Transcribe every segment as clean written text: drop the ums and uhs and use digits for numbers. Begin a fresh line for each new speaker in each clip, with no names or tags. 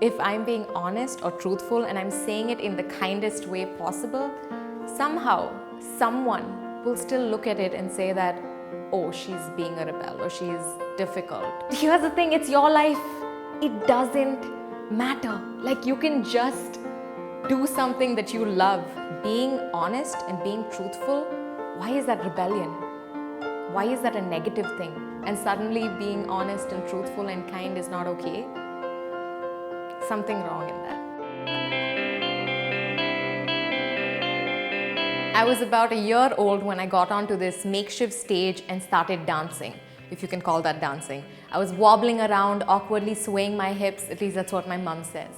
if I'm being honest or truthful and I'm saying it in the kindest way possible, somehow someone will still look at it and say that, oh, she's being a rebel or she's difficult. Here's the thing, it's your life. It doesn't matter. Like, you can just do something that you love. Being honest and being truthful, why is that rebellion? Why is that a negative thing? And suddenly being honest and truthful and kind is not okay? Something wrong in that. I was about a year old when I got onto this makeshift stage and started dancing, if you can call that dancing. I was wobbling around, awkwardly swaying my hips, at least that's what my mom says.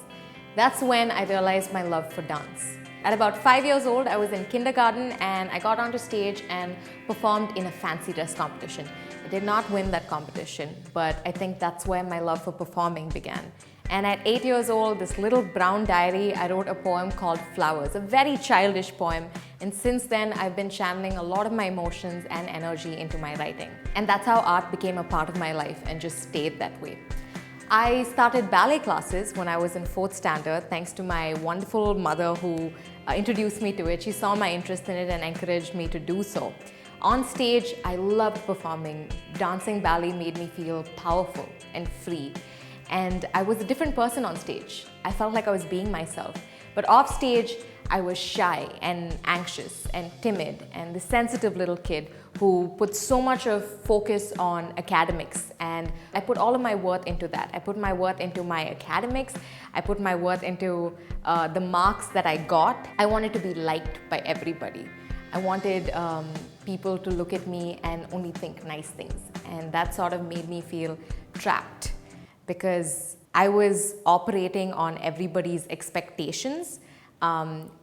That's when I realized my love for dance. At about 5 years old, I was in kindergarten and I got onto stage and performed in a fancy dress competition. I did not win that competition, but I think that's where my love for performing began. And at 8 years old, this little brown diary, I wrote a poem called Flowers, a very childish poem. And since then, I've been channeling a lot of my emotions and energy into my writing. And that's how art became a part of my life and just stayed that way. I started ballet classes when I was in 4th standard, thanks to my wonderful mother who introduced me to it. She saw my interest in it and encouraged me to do so. On stage, I loved performing. Dancing ballet made me feel powerful and free. And I was a different person on stage. I felt like I was being myself. But off stage, I was shy and anxious and timid and the sensitive little kid who put so much of focus on academics. And I put all of my worth into that. I put my worth into my academics. I put my worth into the marks that I got. I wanted to be liked by everybody. I wanted people to look at me and only think nice things. And that sort of made me feel trapped because I was operating on everybody's expectations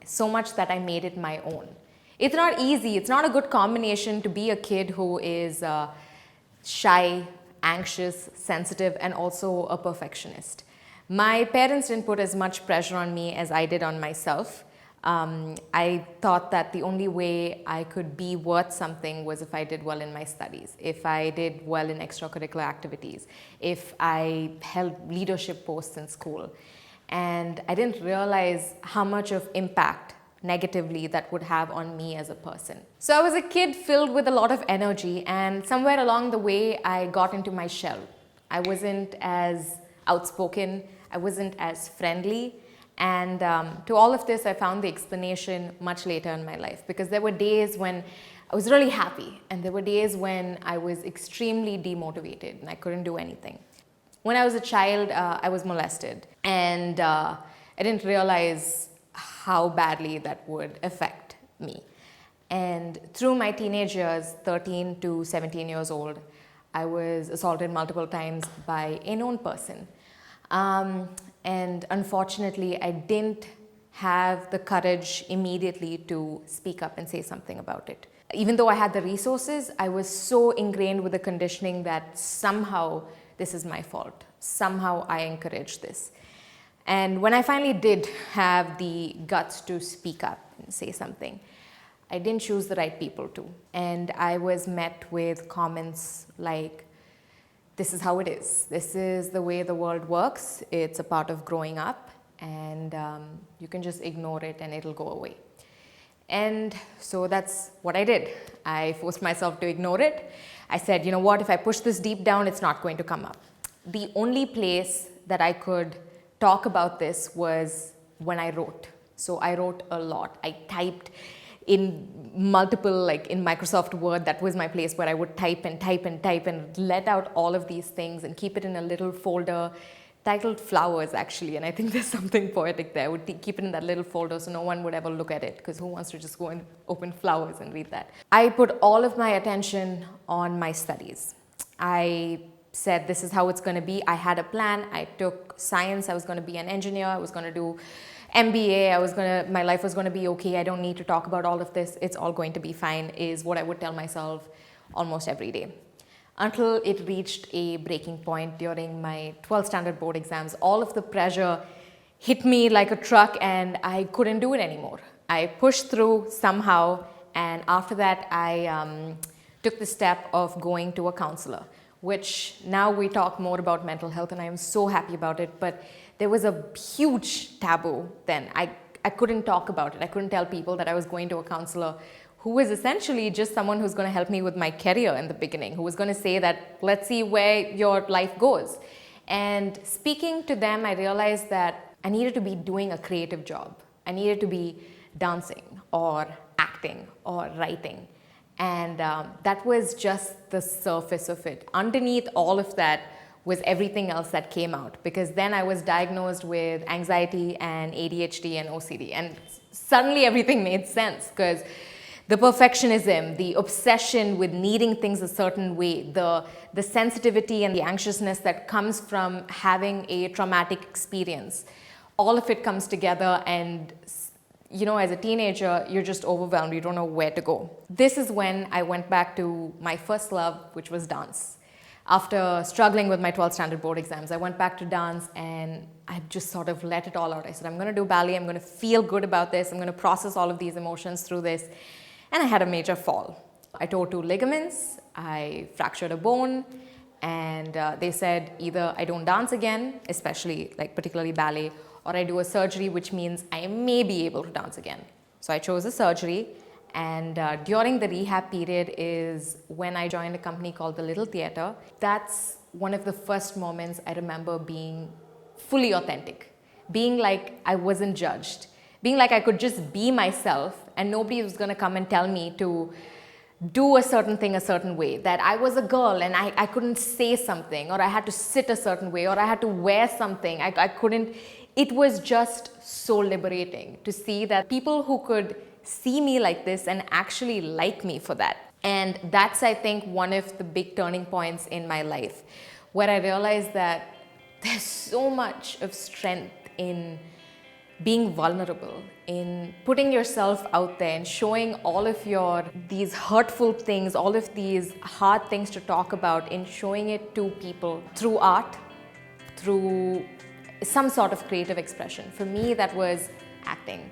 so much that I made it my own. It's not easy. It's not a good combination to be a kid who is shy, anxious, sensitive, and also a perfectionist. My parents didn't put as much pressure on me as I did on myself. I thought that the only way I could be worth something was if I did well in my studies, if I did well in extracurricular activities, if I held leadership posts in school. And I didn't realize how much of impact negatively that would have on me as a person. So I was a kid filled with a lot of energy, and somewhere along the way I got into my shell. I wasn't as outspoken, I wasn't as friendly. And to all of this, I found the explanation much later in my life, because there were days when I was really happy and there were days when I was extremely demotivated and I couldn't do anything. When I was a child, I was molested, and I didn't realize how badly that would affect me. And through my teenage years, 13 to 17 years old, I was assaulted multiple times by a known person. And unfortunately, I didn't have the courage immediately to speak up and say something about it. Even though I had the resources, I was so ingrained with the conditioning that somehow this is my fault. Somehow I encouraged this. And when I finally did have the guts to speak up and say something, I didn't choose the right people to. And I was met with comments like, this is how it is. This is the way the world works. It's a part of growing up, and you can just ignore it and it'll go away. And so that's what I did. I forced myself to ignore it. I said, you know what, if I push this deep down, it's not going to come up. The only place that I could talk about this was when I wrote. So I wrote a lot. I typed in multiple, like in Microsoft Word, that was my place where I would type and type and type and let out all of these things and keep it in a little folder titled Flowers, actually. And I think there's something poetic there. I would keep it in that little folder so no one would ever look at it, because who wants to just go and open Flowers and read that? I put all of my attention on my studies. I said, this is how it's going to be. I had a plan. I took science. I was going to be an engineer. I was going to do MBA. My life was going to be okay. I don't need to talk about all of this. It's all going to be fine, is what I would tell myself almost every day. Until it reached a breaking point during my 12th standard board exams. All of the pressure hit me like a truck and I couldn't do it anymore. I pushed through somehow, and after that I took the step of going to a counselor, which now we talk more about mental health and I am so happy about it. But there was a huge taboo then. I couldn't talk about it. I couldn't tell people that I was going to a counselor who was essentially just someone who's going to help me with my career in the beginning, who was going to say that, let's see where your life goes. And speaking to them, I realized that I needed to be doing a creative job. I needed to be dancing or acting or writing. And that was just the surface of it. Underneath all of that was everything else that came out, because then I was diagnosed with anxiety and ADHD and OCD. And suddenly everything made sense, because the perfectionism, the obsession with needing things a certain way, the sensitivity and the anxiousness that comes from having a traumatic experience, all of it comes together, and as a teenager, you're just overwhelmed. You don't know where to go. This is when I went back to my first love, which was dance. After struggling with my 12th standard board exams, I went back to dance, and I just sort of let it all out. I said, I'm going to do ballet. I'm going to feel good about this. I'm going to process all of these emotions through this. And I had a major fall. I tore 2 ligaments. I fractured a bone. And they said either I don't dance again, especially particularly ballet, or I do a surgery, which means I may be able to dance again. So I chose a surgery, and during the rehab period is when I joined a company called The Little Theatre. That's one of the first moments I remember being fully authentic, being like I wasn't judged, being like I could just be myself and nobody was going to come and tell me to do a certain thing a certain way, that I was a girl and I couldn't say something, or I had to sit a certain way, or I had to wear something. I couldn't. It was just so liberating to see that people who could see me like this and actually like me for that. And that's, I think, one of the big turning points in my life, where I realized that there's so much of strength in being vulnerable, in putting yourself out there and showing all of these hurtful things, all of these hard things to talk about, in showing it to people through art, through some sort of creative expression. For me, that was acting,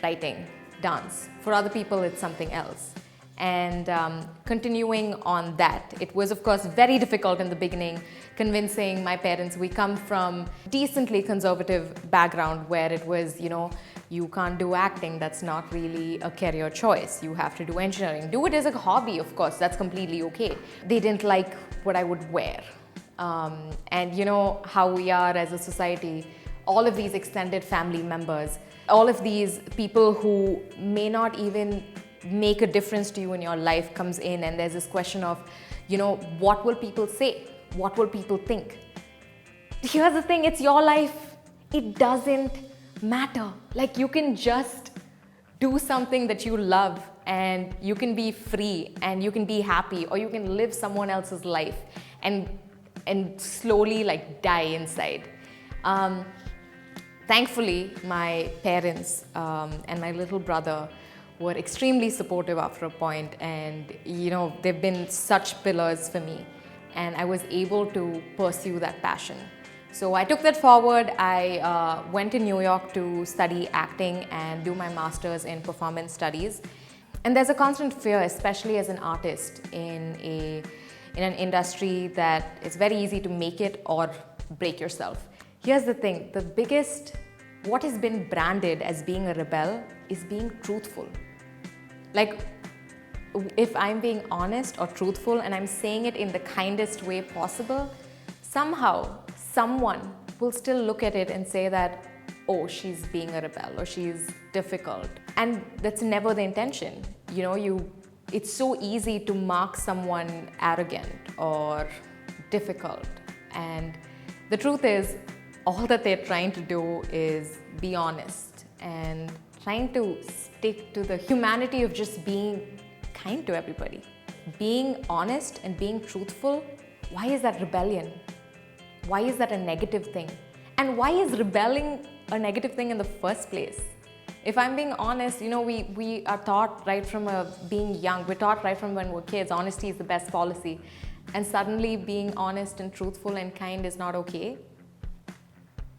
writing, dance. For other people, it's something else. And continuing on that, it was of course very difficult in the beginning, convincing my parents. We come from decently conservative background where it was, you can't do acting, that's not really a career choice. You have to do engineering. Do it as a hobby, of course, that's completely okay. They didn't like what I would wear. And how we are as a society, all of these extended family members, all of these people who may not even make a difference to you in your life comes in, and there's this question of, what will people say? What will people think? Here's the thing, it's your life. It doesn't matter. You can just do something that you love, and you can be free, and you can be happy, or you can live someone else's life and slowly die inside. Thankfully, my parents and my little brother were extremely supportive after a point, and they've been such pillars for me, and I was able to pursue that passion. So I took that forward. I went to New York to study acting and do my master's in performance studies. And there's a constant fear, especially as an artist in an industry that it's very easy to make it or break yourself. Here's the thing, what has been branded as being a rebel is being truthful. If I'm being honest or truthful and I'm saying it in the kindest way possible, somehow someone will still look at it and say that, oh, she's being a rebel or she's difficult. And that's never the intention. It's so easy to mark someone arrogant or difficult. And the truth is, all that they're trying to do is be honest and trying to stick to the humanity of just being kind to everybody. Being honest and being truthful, why is that rebellion? Why is that a negative thing? And why is rebelling a negative thing in the first place? If I'm being honest, we are taught right from being young, we're taught right from when we're kids, honesty is the best policy. And suddenly being honest and truthful and kind is not okay.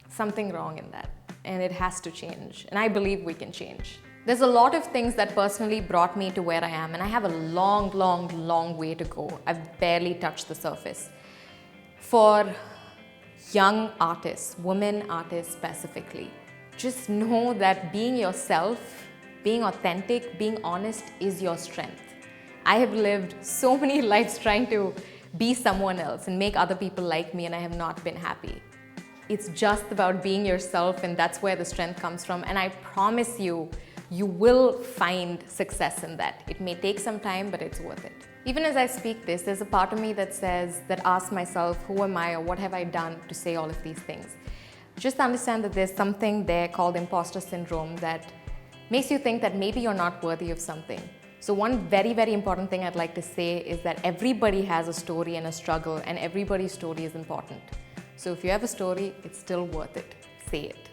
Something wrong in that, and it has to change. And I believe we can change. There's a lot of things that personally brought me to where I am, and I have a long, long, long way to go. I've barely touched the surface. For young artists, women artists specifically, just know that being yourself, being authentic, being honest is your strength. I have lived so many lives trying to be someone else and make other people like me, and I have not been happy. It's just about being yourself, and that's where the strength comes from. And I promise you, you will find success in that. It may take some time, but it's worth it. Even as I speak this, there's a part of me that asks myself, who am I or what have I done to say all of these things? Just understand that there's something there called imposter syndrome that makes you think that maybe you're not worthy of something. So one very, very important thing I'd like to say is that everybody has a story and a struggle, and everybody's story is important. So if you have a story, it's still worth it. Say it.